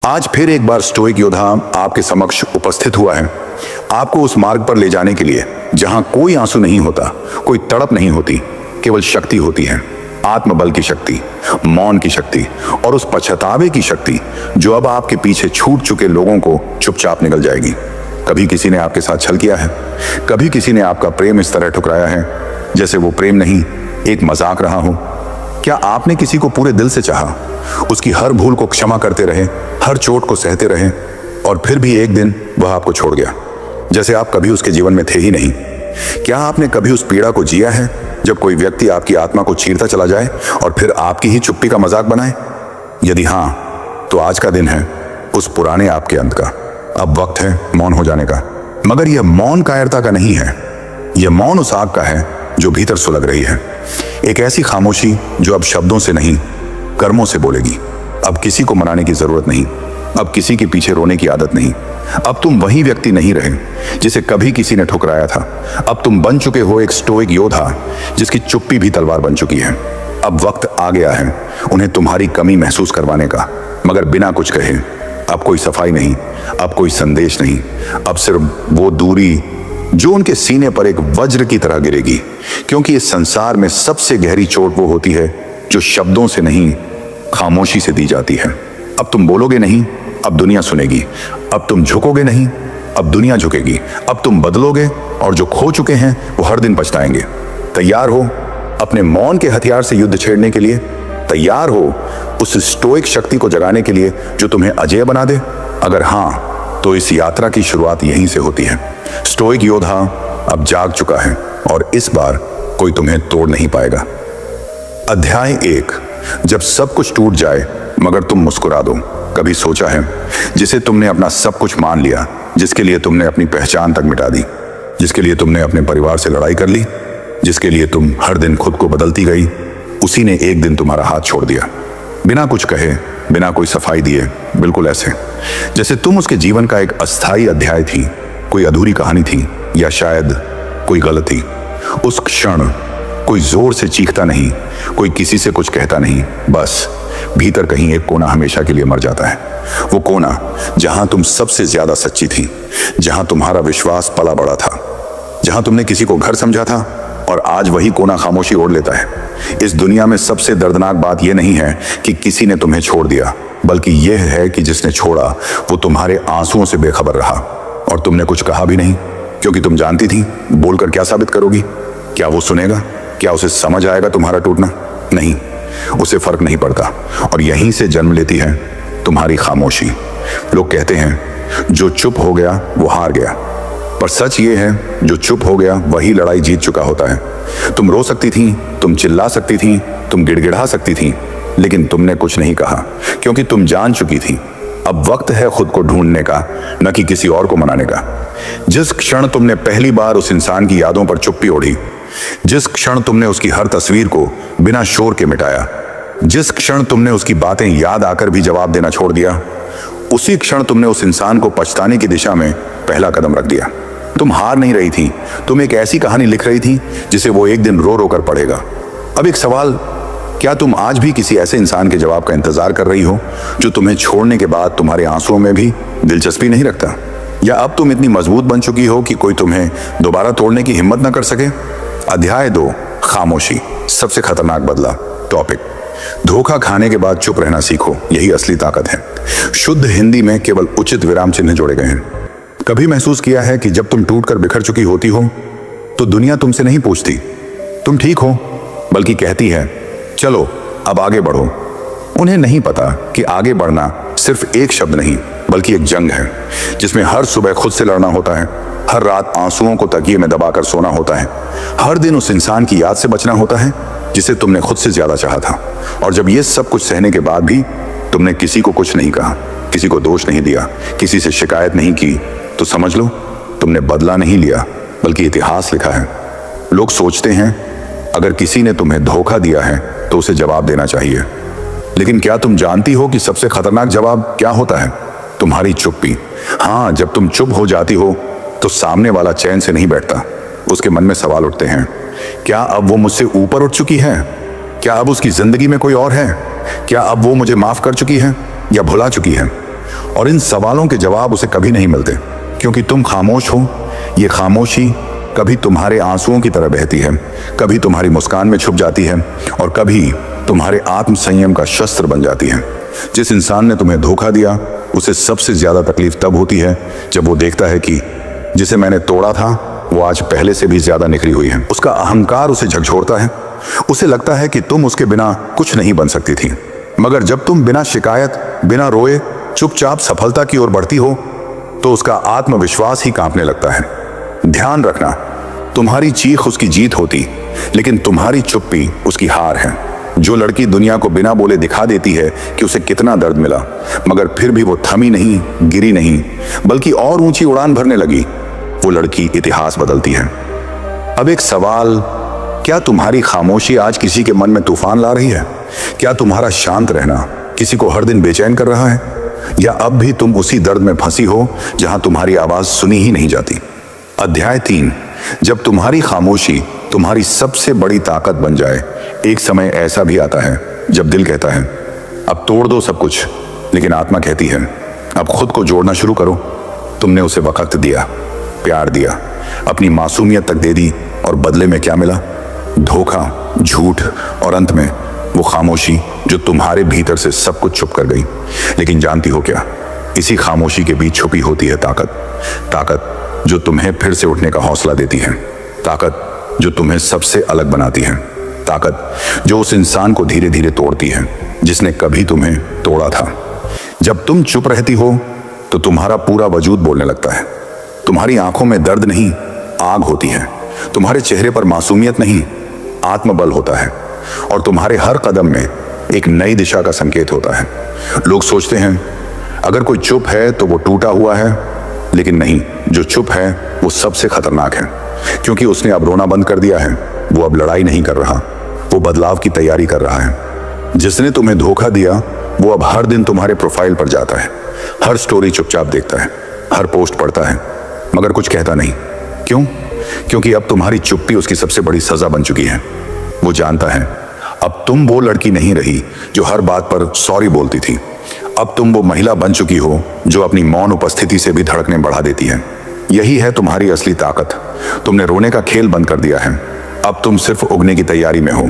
आज फिर एक बार स्टोइक योद्धा आपके समक्ष उपस्थित हुआ है, आपको उस मार्ग पर ले जाने के लिए जहां कोई आंसू नहीं होता, कोई तड़प नहीं होती, केवल शक्ति होती है। आत्मबल की शक्ति, मौन की शक्ति और उस पछतावे की शक्ति जो अब आपके पीछे छूट चुके लोगों को चुपचाप निकल जाएगी। कभी किसी ने आपके साथ छल किया है, कभी किसी ने आपका प्रेम इस तरह ठुकराया है जैसे वो प्रेम नहीं, एक मजाक रहा हो। क्या आपने किसी को पूरे दिल से चाहा, उसकी हर भूल को क्षमा करते रहे, हर चोट को सहते रहे, और फिर भी एक दिन वह आपको छोड़ गया, जैसे आप कभी उसके जीवन में थे ही नहीं? क्या आपने कभी उस पीड़ा को जिया है जब कोई व्यक्ति आपकी आत्मा को चीरता चला जाए और फिर आपकी ही चुप्पी का मजाक बनाए? यदि हाँ, तो आज का दिन है उस पुराने आपके अंत का। अब वक्त है मौन हो जाने का। मगर यह मौन कायरता का नहीं है, यह मौन उस आग का है जो भीतर सुलग रही है। एक ऐसी खामोशी जो अब शब्दों से नहीं, कर्मों से बोलेगी। अब किसी को मनाने की जरूरत नहीं, अब किसी के पीछे रोने की आदत नहीं। अब तुम वही व्यक्ति नहीं रहे जिसे कभी किसी ने ठुकराया था। अब तुम बन चुके हो एक स्टोइक योद्धा जिसकी चुप्पी भी तलवार बन चुकी है। अब वक्त आ गया है उन्हें तुम्हारी कमी महसूस करवाने का, मगर बिना कुछ कहे। अब कोई सफाई नहीं, अब कोई संदेश नहीं, अब सिर्फ वो दूरी जो उनके सीने पर एक वज्र की तरह गिरेगी। क्योंकि इस संसार में सबसे गहरी चोट वो होती है जो शब्दों से नहीं, खामोशी से दी जाती है। अब तुम बोलोगे नहीं, अब दुनिया सुनेगी। अब तुम झुकोगे नहीं, अब दुनिया झुकेगी। अब तुम बदलोगे और जो खो चुके हैं वो हर दिन पछताएंगे। तैयार हो अपने मौन के हथियार से युद्ध छेड़ने के लिए? तैयार हो उस स्टोइक शक्ति को जगाने के लिए जो तुम्हें अजेय बना दे? अगर हाँ, तो इस यात्रा की शुरुआत यहीं से होती है। स्टोइक योद्धा अब जाग चुका है और इस बार कोई तुम्हें तोड़ नहीं पाएगा। अध्याय 1। जब सब कुछ टूट जाए मगर तुम मुस्कुरा दो। कभी सोचा है, जिसे तुमने अपना सब कुछ मान लिया, जिसके लिए तुमने अपनी पहचान तक मिटा दी, जिसके लिए तुमने अपने परिवार से लड़ाई कर ली, जिसके लिए तुम हर दिन खुद को बदलती गई, उसी ने एक दिन तुम्हारा हाथ छोड़ दिया, बिना कुछ कहे, बिना कोई सफाई दिए। बिल्कुल ऐसे जैसे तुम उसके जीवन का एक अस्थायी अध्याय थी, कोई अधूरी कहानी थी, या शायद कोई गलती। उस क्षण कोई जोर से चीखता नहीं, कोई किसी से कुछ कहता नहीं, बस भीतर कहीं एक कोना हमेशा के लिए मर जाता है। वो कोना जहां तुम सबसे ज्यादा सच्ची थी, जहां तुम्हारा विश्वास पला बड़ा था, जहां तुमने किसी को घर समझा था, और आज वही कोना खामोशी ओढ़ लेता है। इस दुनिया में सबसे दर्दनाक बात यह नहीं है कि किसी ने तुम्हें छोड़ दिया, बल्कि यह है कि जिसने छोड़ा वो तुम्हारे आंसुओं से बेखबर रहा और तुमने कुछ कहा भी नहीं, क्योंकि तुम जानती थी बोलकर क्या साबित करोगी। क्या वो सुनेगा? क्या उसे समझ आएगा तुम्हारा टूटना? नहीं, उसे फर्क नहीं पड़ता। और यहीं से जन्म लेती है तुम्हारी खामोशी। लोग कहते हैं जो चुप हो गया वो हार गया, पर सच ये है जो चुप हो गया वही लड़ाई जीत चुका होता है। तुम रो सकती थी, तुम चिल्ला सकती थी, तुम गिड़गिड़ा सकती थी, लेकिन तुमने कुछ नहीं कहा, क्योंकि तुम जान चुकी थी अब वक्त है खुद को ढूंढने का, न कि किसी और को मनाने का। जिस क्षण तुमने पहली बार उस इंसान की यादों पर चुप्पी ओढ़ी, जिस क्षण तुमने उसकी हर तस्वीर को बिना शोर के मिटाया, जिस क्षण तुमने उसकी बातें याद आकर भी जवाब देना छोड़ दिया, उसी क्षण तुमने उस इंसान को पछताने की दिशा में पहला कदम रख दिया। तुम हार नहीं रही थी, तुम एक ऐसी कहानी लिख रही थी जिसे वो एक दिन रो रो कर पढ़ेगा। अब एक सवाल, क्या तुम आज भी किसी ऐसे इंसान के जवाब का इंतजार कर रही हो जो तुम्हें छोड़ने के बाद तुम्हारे आंसुओं में भी दिलचस्पी नहीं रखता? या अब तुम इतनी मजबूत बन चुकी हो कि कोई तुम्हें दोबारा तोड़ने की हिम्मत न कर सके? अध्याय 2। खामोशी, सबसे खतरनाक बदला। टॉपिक: धोखा खाने के बाद चुप रहना सीखो, यही असली ताकत है। शुद्ध हिंदी में केवल उचित विराम चिन्ह जोड़े गए हैं। कभी महसूस किया है कि जब तुम टूटकर बिखर चुकी होती हो तो दुनिया तुमसे नहीं पूछती तुम ठीक हो, बल्कि कहती है चलो अब आगे बढ़ो। उन्हें नहीं पता कि आगे बढ़ना सिर्फ एक शब्द नहीं, बल्कि एक जंग है जिसमें हर सुबह खुद से लड़ना होता है, हर रात आंसुओं को तकिए में दबाकर सोना होता है, हर दिन उस इंसान की याद से बचना होता है जिसे तुमने खुद से ज्यादा चाहा था। और जब ये सब कुछ सहने के बाद भी तुमने किसी को कुछ नहीं कहा, किसी को दोष नहीं दिया, किसी से शिकायत नहीं की, तो समझ लो तुमने बदला नहीं लिया, बल्कि इतिहास लिखा है। लोग सोचते हैं अगर किसी ने तुम्हें धोखा दिया है तो उसे जवाब देना चाहिए, लेकिन क्या तुम जानती हो कि सबसे खतरनाक जवाब क्या होता है? तुम्हारी चुप्पी। हाँ, जब तुम चुप हो जाती हो तो सामने वाला चैन से नहीं बैठता। उसके मन में सवाल उठते हैं, क्या अब वो मुझसे ऊपर उठ चुकी है? क्या अब उसकी जिंदगी में कोई और है? क्या अब वो मुझे माफ कर चुकी है या भुला चुकी है? और इन सवालों के जवाब उसे कभी नहीं मिलते, क्योंकि तुम खामोश हो। ये खामोशी कभी तुम्हारे आंसुओं की तरह बहती है, कभी तुम्हारी मुस्कान में छुप जाती है, और कभी तुम्हारे आत्म संयम का शस्त्र बन जाती है। जिस इंसान ने तुम्हें धोखा दिया, उसे सबसे ज्यादा तकलीफ तब होती है जब वो देखता है कि जिसे मैंने तोड़ा था वो आज पहले से भी ज्यादा निखरी हुई है। उसका अहंकार उसे झकझोरता है। उसे लगता है कि तुम उसके बिना कुछ नहीं बन सकती थी। मगर जब तुम बिना शिकायत, बिना रोए चुपचाप सफलता की ओर बढ़ती हो, तो उसका आत्मविश्वास ही कांपने लगता है। ध्यान रखना, तुम्हारी चीख उसकी जीत होती, लेकिन तुम्हारी चुप्पी उसकी हार है। जो लड़की दुनिया को बिना बोले दिखा देती है कि उसे कितना दर्द मिला, मगर फिर भी वो थमी नहीं, गिरी नहीं, बल्कि और ऊंची उड़ान भरने लगी, वो लड़की इतिहास बदलती है। अब एक सवाल, क्या तुम्हारी खामोशी आज किसी के मन में तूफान ला रही है? क्या तुम्हारा शांत रहना किसी को हर दिन बेचैन कर रहा है? या अब भी तुम उसी दर्द में फंसी हो जहां तुम्हारी आवाज सुनी ही नहीं जाती? अध्याय 3। जब तुम्हारी खामोशी तुम्हारी सबसे बड़ी ताकत बन जाए, एक समय ऐसा भी आता है जब दिल कहता है अब तोड़ दो सब कुछ, लेकिन आत्मा कहती है अब खुद को जोड़ना शुरू करो। तुमने उसे वक्त दिया, प्यार दिया, अपनी मासूमियत तक दे दी, और बदले में क्या मिला? धोखा, झूठ, और अंत में वो खामोशी जो तुम्हारे भीतर से सब कुछ छुप कर गई। लेकिन जानती हो क्या, इसी खामोशी के बीच छुपी होती है ताकत जो तुम्हें फिर से उठने का हौसला देती है, ताकत जो तुम्हें सबसे अलग बनाती है, ताकत जो उस इंसान को धीरे धीरे तोड़ती है जिसने कभी तुम्हें तोड़ा था। जब तुम चुप रहती हो तो तुम्हारा पूरा वजूद बोलने लगता है। तुम्हारी आंखों में दर्द नहीं, आग होती है। तुम्हारे चेहरे पर मासूमियत नहीं, आत्मबल होता है, और तुम्हारे हर कदम में एक नई दिशा का संकेत होता है। लोग सोचते हैं अगर कोई चुप है तो वो टूटा हुआ है, लेकिन नहीं, जो चुप है वो सबसे खतरनाक है, क्योंकि उसने अब रोना बंद कर दिया है। वो अब लड़ाई नहीं कर रहा, वो बदलाव की तैयारी कर रहा है। जिसने तुम्हें धोखा दिया वो अब हर दिन तुम्हारे प्रोफाइल पर जाता है, हर स्टोरी चुपचाप देखता है, हर पोस्ट पढ़ता है, मगर कुछ कहता नहीं। क्यों? क्योंकि अब तुम्हारी चुप्पी उसकी सबसे बड़ी सजा बन चुकी है। वो जानता है अब तुम वो लड़की नहीं रही जो हर बात पर सॉरी बोलती थी। अब तुम वो महिला बन चुकी हो जो अपनी मौन उपस्थिति से भी धड़कनें बढ़ा देती है। यही है तुम्हारी असली ताकत। तुमने रोने का खेल बंद कर दिया है, अब तुम सिर्फ उगने की तैयारी में हो।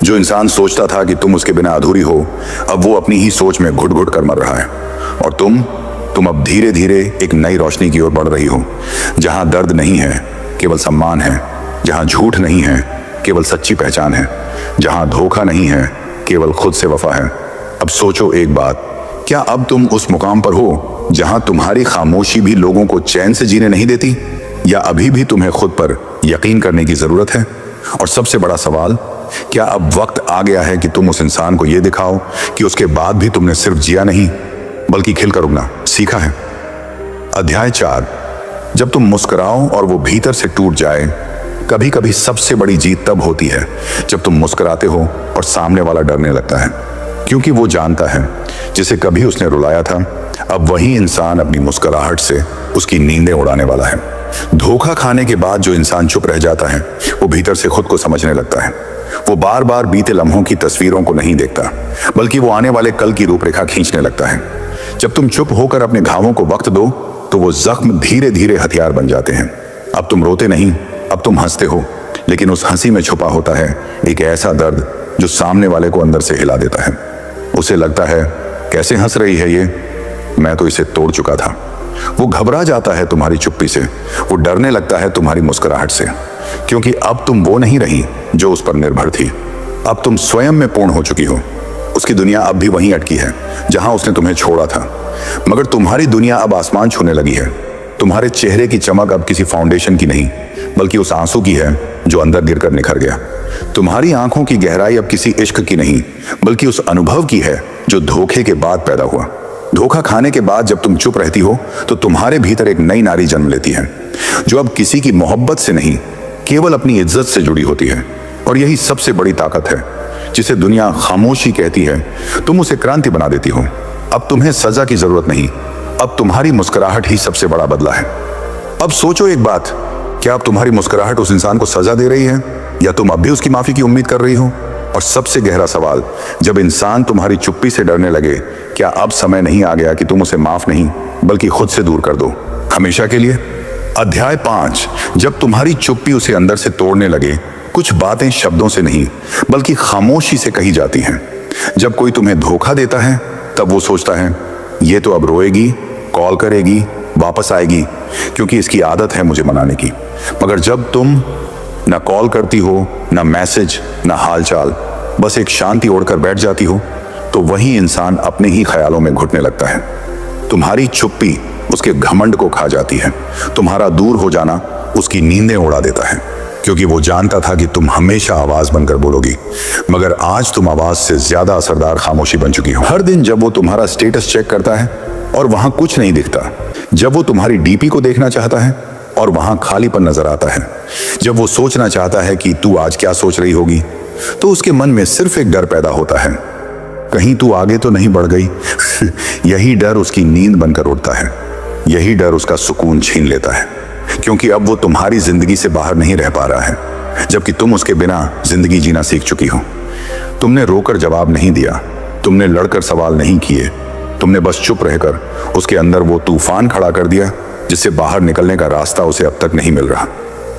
जो इंसान सोचता था कि तुम उसके बिना अधूरी हो, अब वो अपनी ही सोच में घुट घुट कर मर रहा है। और तुम अब धीरे धीरे एक नई रोशनी की ओर बढ़ रही हो, जहां दर्द नहीं है, केवल सम्मान है, जहां झूठ नहीं है, केवल सच्ची पहचान है, जहां धोखा नहीं है, केवल खुद से वफा है। अब सोचो एक बात, क्या अब तुम उस मुकाम पर हो जहां तुम्हारी खामोशी भी लोगों को चैन से जीने नहीं देती, या अभी भी तुम्हें खुद पर यकीन करने की जरूरत है? और सबसे बड़ा सवाल, क्या अब वक्त आ गया है कि तुम उस इंसान को यह दिखाओ कि उसके बाद भी तुमने सिर्फ जिया नहीं, बल्कि खिलकर उगना सीखा है? अध्याय 4। जब तुम मुस्कुराओ और वो भीतर से टूट जाए, कभी कभी सबसे बड़ी जीत तब होती है जब तुम मुस्कुराते हो और सामने वाला डरने लगता है, क्योंकि वो जानता है जिसे कभी उसने रुलाया था, अब वही इंसान अपनी मुस्कुराहट से उसकी नींदें उड़ाने वाला है। धोखा खाने के बाद जो इंसान चुप रह जाता है, वो भीतर से खुद को समझने लगता है। वो बार बार बीते लम्हों की तस्वीरों को नहीं देखता, बल्कि वो आने वाले कल की रूपरेखा खींचने लगता है। जब तुम चुप होकर अपने घावों को वक्त दो, तो वो जख्म धीरे धीरे हथियार बन जाते हैं। अब तुम रोते नहीं, अब तुम हंसते हो, लेकिन उस हंसी में छुपा होता है एक ऐसा दर्द जो सामने वाले को अंदर से हिला देता है। उसे लगता है कैसे हंस रही है ये, मैं तो इसे तोड़ चुका था। वो घबरा जाता है तुम्हारी चुप्पी से, वो डरने लगता है तुम्हारी मुस्कुराहट से, क्योंकि अब तुम वो नहीं रही जो उस पर निर्भर थी। अब तुम स्वयं में पूर्ण हो चुकी हो। उसकी दुनिया अब भी वहीं अटकी है जहां उसने तुम्हें छोड़ा था, मगर तुम्हारी दुनिया अब आसमान छूने लगी है। तुम्हारे चेहरे की चमक अब किसी फाउंडेशन की नहीं, बल्कि उस आंसू की है जो अंदर गिरकर निखर गया। तुम्हारी आंखों की गहराई अब किसी इश्क की नहीं, बल्कि उस अनुभव की है जो धोखे के बाद पैदा हुआ। धोखा खाने के बाद जब तुम चुप रहती हो, तो तुम्हारे भीतर एक नई नारी जन्म लेती है, जो अब किसी की मोहब्बत से नहीं, केवल अपनी इज्जत से जुड़ी होती है। और यही सबसे बड़ी ताकत है, जिसे दुनिया खामोशी कहती है। तुम उसे क्रांति बना देती हो। अब तुम्हें सजा की जरूरत नहीं, अब तुम्हारी मुस्कुराहट ही सबसे बड़ा बदला है। अब सोचो एक बात, क्या अब तुम्हारी मुस्कुराहट उस इंसान को सजा दे रही है, या तुम अब भी उसकी माफी की उम्मीद कर रही हो? और सबसे गहरा सवाल, जब इंसान तुम्हारी चुप्पी से डरने लगे क्या अब समय नहीं आ गया कि तुम उसे माफ नहीं बल्कि खुद से दूर कर दो, हमेशा के लिए? अध्याय 5। जब तुम्हारी चुप्पी उसे अंदर से तोड़ने लगे। कुछ बातें शब्दों से नहीं बल्कि खामोशी से कही जाती हैं। जब कोई तुम्हें धोखा देता है तब वो सोचता है ये तो अब रोएगी, कॉल करेगी, वापस आएगी, क्योंकि इसकी आदत है मुझे मनाने की। मगर जब तुम ना कॉल करती हो, ना मैसेज, ना हालचाल, बस एक शांति ओढ़कर बैठ जाती हो, तो वही इंसान अपने ही ख्यालों में घुटने लगता है। तुम्हारी चुप्पी उसके घमंड को खा जाती है। तुम्हारा दूर हो जाना उसकी नींदें उड़ा देता है, क्योंकि वो जानता था कि तुम हमेशा आवाज बनकर बोलोगी। मगर आज तुम आवाज से ज्यादा असरदार खामोशी बन चुकी हो। हर दिन जब वो तुम्हारा स्टेटस चेक करता है और वहां कुछ नहीं दिखता, जब वो तुम्हारी डीपी को देखना चाहता है और वहां खालीपन नजर आता है, जब वो सोचना चाहता है कि तू आज क्या सोच रही होगी, तो उसके मन में सिर्फ एक डर पैदा होता है, कहीं तू आगे तो नहीं बढ़ गई। यही डर उसकी नींद बनकर उठता है। यही डर उसका सुकून छीन लेता है, क्योंकि अब वो तुम्हारी जिंदगी से बाहर नहीं रह पा रहा है, जबकि तुम उसके बिना जिंदगी जीना सीख चुकी हो। तुमने रोकर जवाब नहीं दिया, तुमने लड़कर सवाल नहीं किए, तुमने बस चुप रहकर उसके अंदर वो तूफान खड़ा कर दिया जिससे बाहर निकलने का रास्ता उसे अब तक नहीं मिल रहा।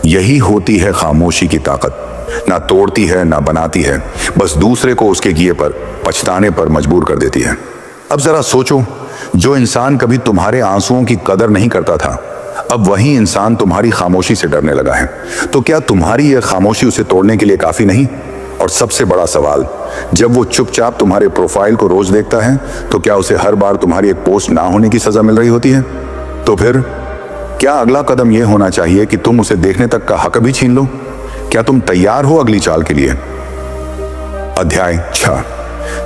यही होती है खामोशी की ताकत। ना तोड़ती है, ना बनाती है, बस दूसरे को उसके किए पर पछताने पर मजबूर कर देती है। अब जरा सोचो, जो इंसान कभी तुम्हारे आंसुओं की कदर नहीं करता था, अब वही इंसान तुम्हारी खामोशी से डरने लगा है। तो क्या तुम्हारी यह खामोशी उसे तोड़ने के लिए काफी नहीं? और सबसे बड़ा सवाल, जब वो चुपचाप तुम्हारे प्रोफाइल को रोज देखता है, तो क्या उसे हर बार तुम्हारी एक पोस्ट ना होने की सजा मिल रही होती है? तो फिर क्या अगला कदम यह होना चाहिए कि तुम उसे देखने तक का हक भी छीन लो? क्या तुम तैयार हो अगली चाल के लिए? अध्याय 6।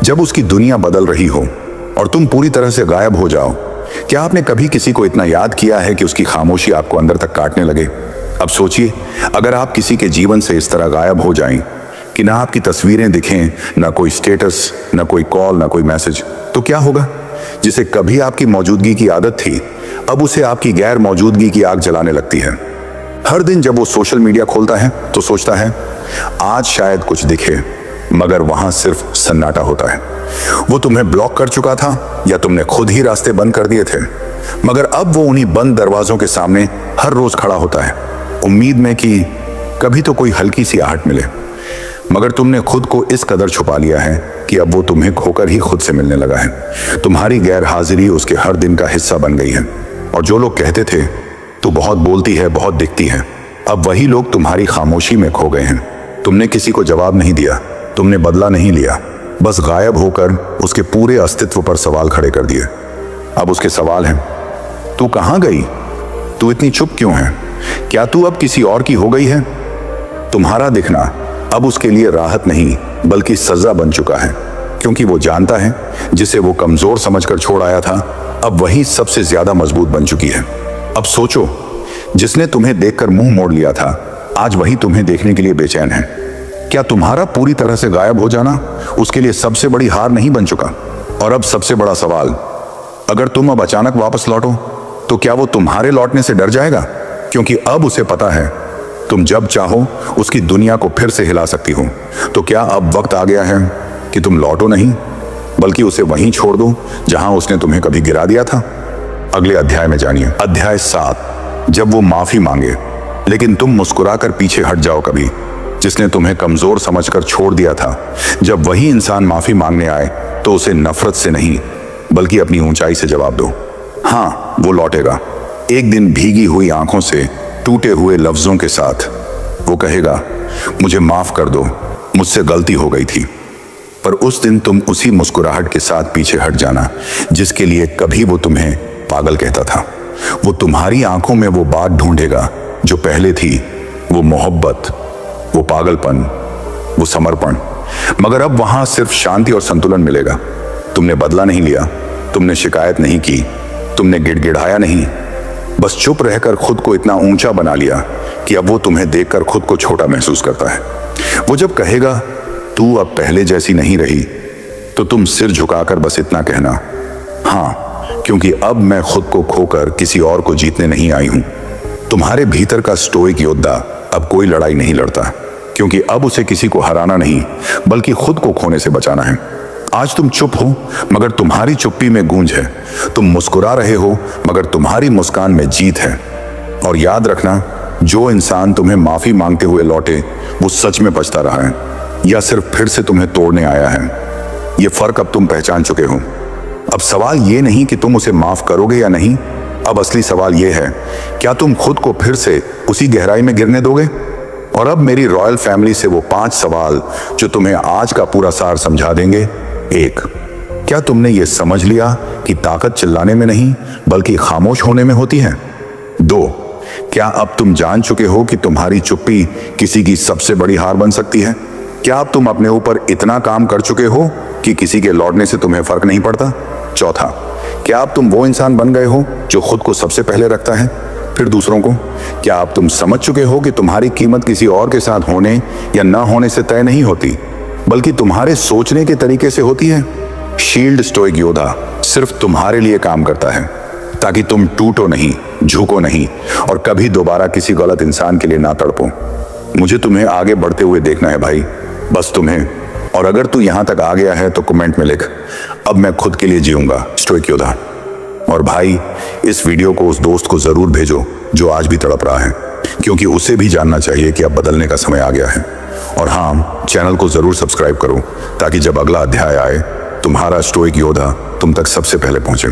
जब उसकी दुनिया बदल रही हो और तुम पूरी तरह से गायब हो जाओ। क्या आपने कभी किसी को इतना याद किया है कि उसकी खामोशी आपको अंदर तक काटने लगे? अब सोचिए, अगर आप किसी के जीवन से इस तरह गायब हो जाएं कि ना आपकी तस्वीरें दिखें, ना कोई स्टेटस, ना कोई कॉल, ना कोई मैसेज, तो क्या होगा? जिसे कभी आपकी मौजूदगी की आदत थी, अब उसे आपकी गैर मौजूदगी की आग जलाने लगती है। हर दिन जब वो सोशल मीडिया खोलता है तो सोचता है आज शायद कुछ दिखे, मगर वहां सिर्फ सन्नाटा होता है। वो तुम्हें ब्लॉक कर चुका था या तुमने खुद ही रास्ते बंद कर दिए थे, मगर अब वो उन्हीं बंद दरवाजों के सामने हर रोज खड़ा होता है, उम्मीद में कि कभी तो कोई हल्की सी आहट मिले। मगर तुमने खुद को इस कदर छुपा लिया है कि अब वो तुम्हें खोकर ही खुद से मिलने लगा है। तुम्हारी गैर हाजिरी उसके हर दिन का हिस्सा बन गई है। और जो लोग कहते थे तू बहुत बोलती है, बहुत दिखती है, अब वही लोग तुम्हारी खामोशी में खो गए हैं। तुमने किसी को जवाब नहीं दिया, तुमने बदला नहीं लिया, बस गायब होकर उसके पूरे अस्तित्व पर सवाल खड़े कर दिए। अब उसके सवाल हैं, तू कहां गई? तू इतनी चुप क्यों है? क्या तू अब किसी और की हो गई है? तुम्हारा दिखना अब उसके लिए राहत नहीं बल्कि सजा बन चुका है, क्योंकि वो जानता है जिसे वो कमजोर समझकर छोड़ आया था, अब वही सबसे ज्यादा मजबूत बन चुकी है। अब सोचो, जिसने तुम्हें देखकर मुंह मोड़ लिया था, आज वही तुम्हें देखने के लिए बेचैन है। क्या तुम्हारा पूरी तरह से गायब हो जाना उसके लिए सबसे बड़ी हार नहीं बन चुका? और अब सबसे बड़ा सवाल, अगर तुम अब अचानक वापस लौटो तो क्या वो तुम्हारे लौटने से डर जाएगा? क्योंकि अब उसे पता है तुम जब चाहो उसकी दुनिया को फिर से हिला सकती हो। तो क्या अब वक्त आ गया है कि तुम लौटो नहीं बल्कि उसे वहीं छोड़ दो जहां उसने तुम्हें कभी गिरा दिया था? अगले अध्याय में जानिए। अध्याय 7। जब वो माफी मांगे लेकिन तुम मुस्कुराकर पीछे हट जाओ कभी, जिसने तुम्हें कमजोर समझकर छोड़ दिया था। जब वही इंसान माफी मांगने आए तो उसे नफरत से नहीं बल्कि अपनी ऊंचाई से जवाब दो। हाँ, वो लौटेगा एक दिन भीगी हुई आंखों से, टूटे हुए लफ्जों के साथ। वो कहेगा, मुझे माफ कर दो, मुझसे गलती हो गई थी। पर उस दिन तुम उसी मुस्कुराहट के साथ पीछे हट जाना जिसके लिए कभी वो तुम्हें पागल कहता था। वो तुम्हारी आंखों में वो बात ढूंढेगा जो पहले थी, वो मोहब्बत, वो पागलपन, वो समर्पण। मगर अब वहां सिर्फ शांति और संतुलन मिलेगा। तुमने बदला नहीं लिया, तुमने शिकायत नहीं की, तुमने गिड़गिड़ाया नहीं, बस चुप रहकर खुद को इतना ऊंचा बना लिया कि अब वो तुम्हें देखकर खुद को छोटा महसूस करता है। वो जब कहेगा तू अब पहले जैसी नहीं रही, तो तुम सिर झुकाकर बस इतना कहना, हाँ, क्योंकि अब मैं खुद को खोकर किसी और को जीतने नहीं आई हूं। तुम्हारे भीतर का स्टोइक योद्धा अब कोई लड़ाई नहीं लड़ता, क्योंकि अब उसे किसी को हराना नहीं बल्कि खुद को खोने से बचाना है। आज तुम चुप हो मगर तुम्हारी चुप्पी में गूंज है। तुम मुस्कुरा रहे हो मगर तुम्हारी मुस्कान में जीत है। और याद रखना, जो इंसान तुम्हें माफी मांगते हुए लौटे वो सच में पछता रहा है या सिर्फ फिर से तुम्हें तोड़ने आया है। ये फर्क अब तुम पहचान चुके हो। अब सवाल ये नहीं कि तुम उसे माफ करोगे या नहीं, अब असली सवाल ये है, क्या तुम खुद को फिर से उसी गहराई में गिरने दोगे? और अब मेरी रॉयल फैमिली से वो 5 सवाल जो तुम्हें आज का पूरा सार समझा देंगे। 1, क्या तुमने ये समझ लिया कि ताकत चिल्लाने में नहीं बल्कि खामोश होने में होती है? 2, क्या अब तुम जान चुके हो कि तुम्हारी चुप्पी किसी की सबसे बड़ी हार बन सकती है? क्या अब तुम अपने ऊपर इतना काम कर चुके हो कि किसी के लौटने से तुम्हें फर्क नहीं पड़ता? 4, क्या अब तुम वो इंसान बन गए हो जो खुद को सबसे पहले रखता है, फिर दूसरों को? क्या अब तुम समझ चुके हो कि तुम्हारी कीमत किसी और के साथ होने या न होने से तय नहीं होती बल्कि तुम्हारे सोचने के तरीके से होती है? शील्ड स्टोइक योद्धा सिर्फ तुम्हारे लिए काम करता है ताकि तुम टूटो नहीं, झुको नहीं और कभी दोबारा किसी गलत इंसान के लिए ना तड़पो। मुझे तुम्हें आगे बढ़ते हुए देखना है भाई, बस तुम्हें। और अगर तू यहां तक आ गया है तो कमेंट में लिख, अब मैं खुद के लिए जीऊंगा, स्टोइक योद्धा। और भाई, इस वीडियो को उस दोस्त को जरूर भेजो जो आज भी तड़प रहा है, क्योंकि उसे भी जानना चाहिए कि अब बदलने का समय आ गया है। और हाँ, चैनल को जरूर सब्सक्राइब करो ताकि जब अगला अध्याय आए तुम्हारा स्टोइक योद्धा तुम तक सबसे पहले पहुंचे।